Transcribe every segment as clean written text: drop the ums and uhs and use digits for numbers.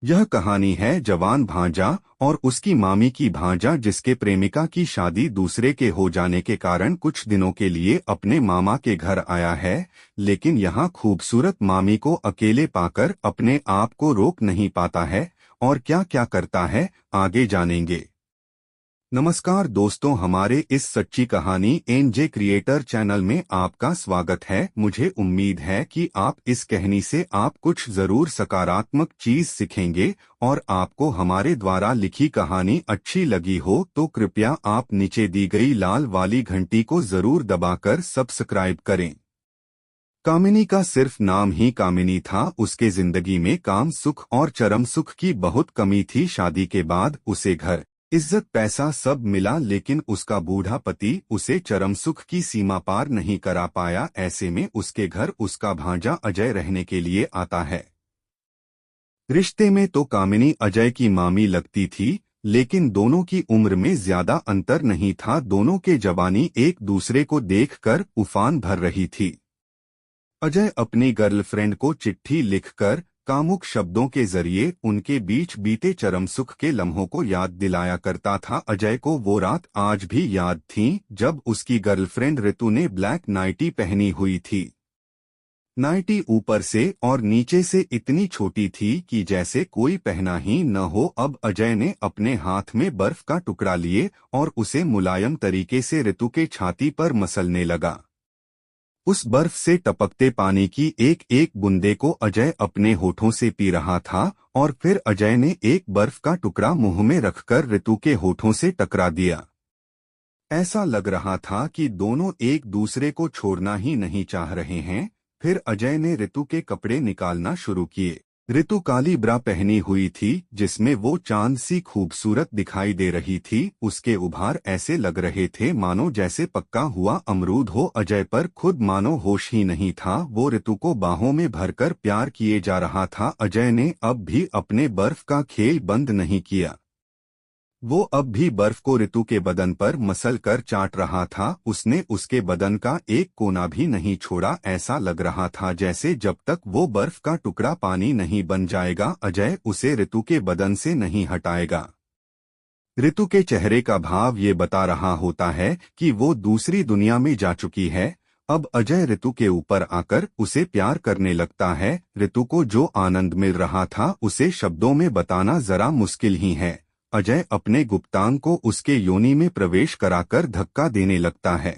यह कहानी है जवान भांजा और उसकी मामी की भांजा जिसके प्रेमिका की शादी दूसरे के हो जाने के कारण कुछ दिनों के लिए अपने मामा के घर आया है। लेकिन यहाँ खूबसूरत मामी को अकेले पाकर अपने आप को रोक नहीं पाता है और क्या क्या करता है, आगे जानेंगे। नमस्कार दोस्तों, हमारे इस सच्ची कहानी एनजे क्रिएटर चैनल में आपका स्वागत है। मुझे उम्मीद है कि आप इस कहानी से आप कुछ जरूर सकारात्मक चीज सीखेंगे और आपको हमारे द्वारा लिखी कहानी अच्छी लगी हो तो कृपया आप नीचे दी गई लाल वाली घंटी को जरूर दबाकर सब्सक्राइब करें। कामिनी का सिर्फ नाम ही कामिनी था। उसके जिंदगी में काम सुख और चरम सुख की बहुत कमी थी। शादी के बाद उसे घर, इज्जत, पैसा सब मिला, लेकिन उसका बूढ़ा पति उसे चरम सुख की सीमा पार नहीं करा पाया। ऐसे में उसके घर उसका भांजा अजय रहने के लिए आता है। रिश्ते में तो कामिनी अजय की मामी लगती थी, लेकिन दोनों की उम्र में ज्यादा अंतर नहीं था। दोनों के जवानी एक दूसरे को देखकर उफान भर रही थी। अजय अपनी गर्लफ्रेंड को चिट्ठी लिखकर कामुक शब्दों के जरिए उनके बीच बीते चरम सुख के लम्हों को याद दिलाया करता था। अजय को वो रात आज भी याद थी जब उसकी गर्लफ्रेंड ऋतु ने ब्लैक नाइटी पहनी हुई थी। नाइटी ऊपर से और नीचे से इतनी छोटी थी कि जैसे कोई पहना ही न हो। अब अजय ने अपने हाथ में बर्फ का टुकड़ा लिए और उसे मुलायम तरीके से ऋतु के छाती पर मसलने लगा। उस बर्फ से टपकते पानी की एक एक बूंदे को अजय अपने होठों से पी रहा था और फिर अजय ने एक बर्फ का टुकड़ा मुंह में रखकर ऋतु के होठों से टकरा दिया। ऐसा लग रहा था कि दोनों एक दूसरे को छोड़ना ही नहीं चाह रहे हैं। फिर अजय ने ऋतु के कपड़े निकालना शुरू किए। ऋतु काली ब्रा पहनी हुई थी जिसमें वो चांद सी खूबसूरत दिखाई दे रही थी। उसके उभार ऐसे लग रहे थे मानो जैसे पक्का हुआ अमरूद हो। अजय पर खुद मानो होश ही नहीं था। वो ऋतु को बाहों में भरकर प्यार किए जा रहा था। अजय ने अब भी अपने बर्फ का खेल बंद नहीं किया। वो अब भी बर्फ को ऋतु के बदन पर मसल कर चाट रहा था। उसने उसके बदन का एक कोना भी नहीं छोड़ा। ऐसा लग रहा था जैसे जब तक वो बर्फ का टुकड़ा पानी नहीं बन जाएगा, अजय उसे ऋतु के बदन से नहीं हटाएगा। ऋतु के चेहरे का भाव ये बता रहा होता है कि वो दूसरी दुनिया में जा चुकी है। अब अजय ऋतु के ऊपर आकर उसे प्यार करने लगता है। ऋतु को जो आनंद मिल रहा था उसे शब्दों में बताना जरा मुश्किल ही है। अजय अपने गुप्तांग को उसके योनि में प्रवेश कराकर धक्का देने लगता है।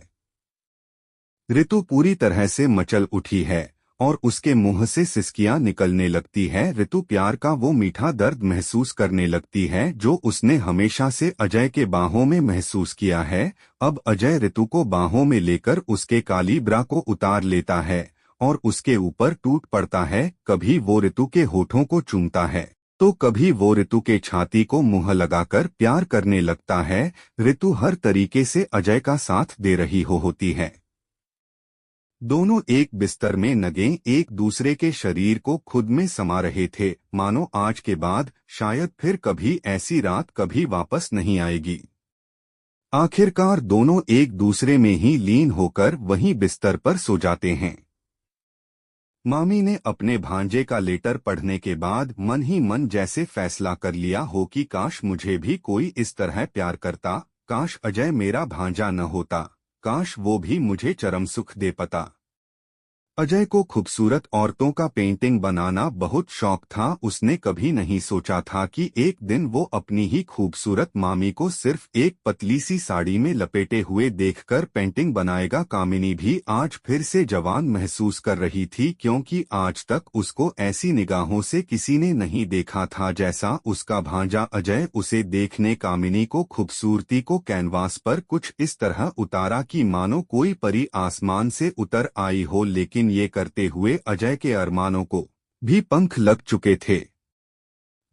ऋतु पूरी तरह से मचल उठी है और उसके मुंह से सिसकियां निकलने लगती है। ऋतु प्यार का वो मीठा दर्द महसूस करने लगती है जो उसने हमेशा से अजय के बाहों में महसूस किया है। अब अजय ऋतु को बाहों में लेकर उसके काली ब्रा को उतार लेता है और उसके ऊपर टूट पड़ता है। कभी वो ऋतु के होठों को चूमता है तो कभी वो ऋतु के छाती को मुंह लगाकर प्यार करने लगता है। ऋतु हर तरीके से अजय का साथ दे रही होती है। दोनों एक बिस्तर में नगे एक दूसरे के शरीर को खुद में समा रहे थे, मानो आज के बाद शायद फिर कभी ऐसी रात कभी वापस नहीं आएगी। आखिरकार दोनों एक दूसरे में ही लीन होकर वहीं बिस्तर पर सो जाते हैं। मामी ने अपने भांजे का लेटर पढ़ने के बाद मन ही मन जैसे फैसला कर लिया हो कि काश मुझे भी कोई इस तरह प्यार करता, काश अजय मेरा भांजा न होता, काश वो भी मुझे चरम सुख दे पाता। अजय को खूबसूरत औरतों का पेंटिंग बनाना बहुत शौक था। उसने कभी नहीं सोचा था कि एक दिन वो अपनी ही खूबसूरत मामी को सिर्फ एक पतली सी साड़ी में लपेटे हुए देखकर पेंटिंग बनाएगा। कामिनी भी आज फिर से जवान महसूस कर रही थी क्योंकि आज तक उसको ऐसी निगाहों से किसी ने नहीं देखा था जैसा उसका भांजा अजय। उसे देखने कामिनी को खूबसूरती को कैनवास पर कुछ इस तरह उतारा कि मानो कोई परी आसमान से उतर आई हो। लेकिन ये करते हुए अजय के अरमानों को भी पंख लग चुके थे।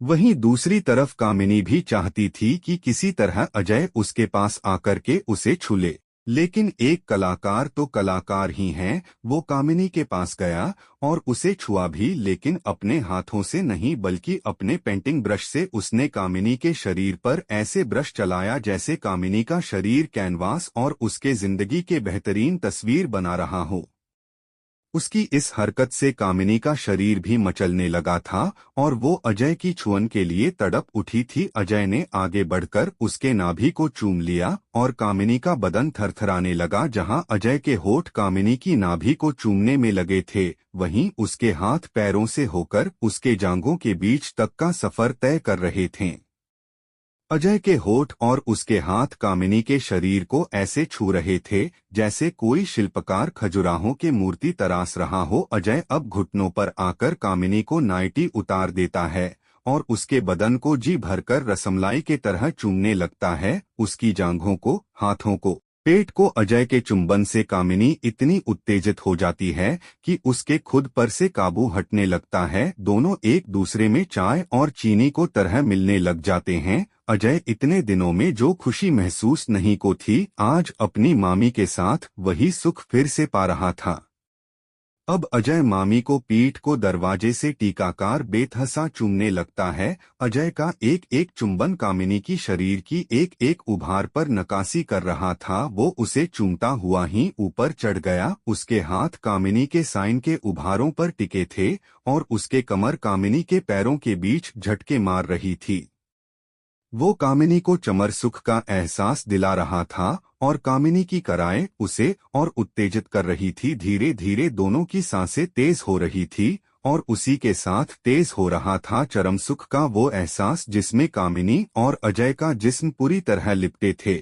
वहीं दूसरी तरफ कामिनी भी चाहती थी कि किसी तरह अजय उसके पास आकर के उसे छू ले, लेकिन एक कलाकार तो कलाकार ही हैं। वो कामिनी के पास गया और उसे छुआ भी, लेकिन अपने हाथों से नहीं बल्कि अपने पेंटिंग ब्रश से उसने कामिनी के शरीर पर ऐसे ब्रश चलाया जैसे कामिनी का शरीर कैनवास और उसके जिंदगी के बेहतरीन तस्वीर बना रहा हो। उसकी इस हरकत से कामिनी का शरीर भी मचलने लगा था और वो अजय की छुअन के लिए तड़प उठी थी। अजय ने आगे बढ़कर उसके नाभि को चूम लिया और कामिनी का बदन थरथराने लगा। जहां अजय के होठ कामिनी की नाभि को चूमने में लगे थे, वहीं उसके हाथ पैरों से होकर उसके जांघों के बीच तक का सफर तय कर रहे थे। अजय के होठ और उसके हाथ कामिनी के शरीर को ऐसे छू रहे थे जैसे कोई शिल्पकार खजुराहों के मूर्ति तराश रहा हो। अजय अब घुटनों पर आकर कामिनी को नाइटी उतार देता है और उसके बदन को जी भरकर रसमलाई के तरह चूमने लगता है। उसकी जांघों को, हाथों को, पेट को अजय के चुंबन से कामिनी इतनी उत्तेजित हो जाती है कि उसके खुद पर से काबू हटने लगता है। दोनों एक दूसरे में चाय और चीनी को तरह मिलने लग जाते हैं। अजय इतने दिनों में जो खुशी महसूस नहीं को थी, आज अपनी मामी के साथ वही सुख फिर से पा रहा था। अब अजय मामी को पीठ को दरवाजे से टीकाकार बेतहसा चूमने लगता है। अजय का एक एक चुंबन कामिनी की शरीर की एक एक उभार पर नकासी कर रहा था। वो उसे चूमता हुआ ही ऊपर चढ़ गया। उसके हाथ कामिनी के साइन के उभारों पर टिके थे और उसके कमर कामिनी के पैरों के बीच झटके मार रही थी। वो कामिनी को चमर सुख का एहसास दिला रहा था और कामिनी की कराएं उसे और उत्तेजित कर रही थी। धीरे धीरे दोनों की सांसें तेज हो रही थी और उसी के साथ तेज हो रहा था चरम सुख का वो एहसास जिसमें कामिनी और अजय का जिस्म पूरी तरह लिपटे थे।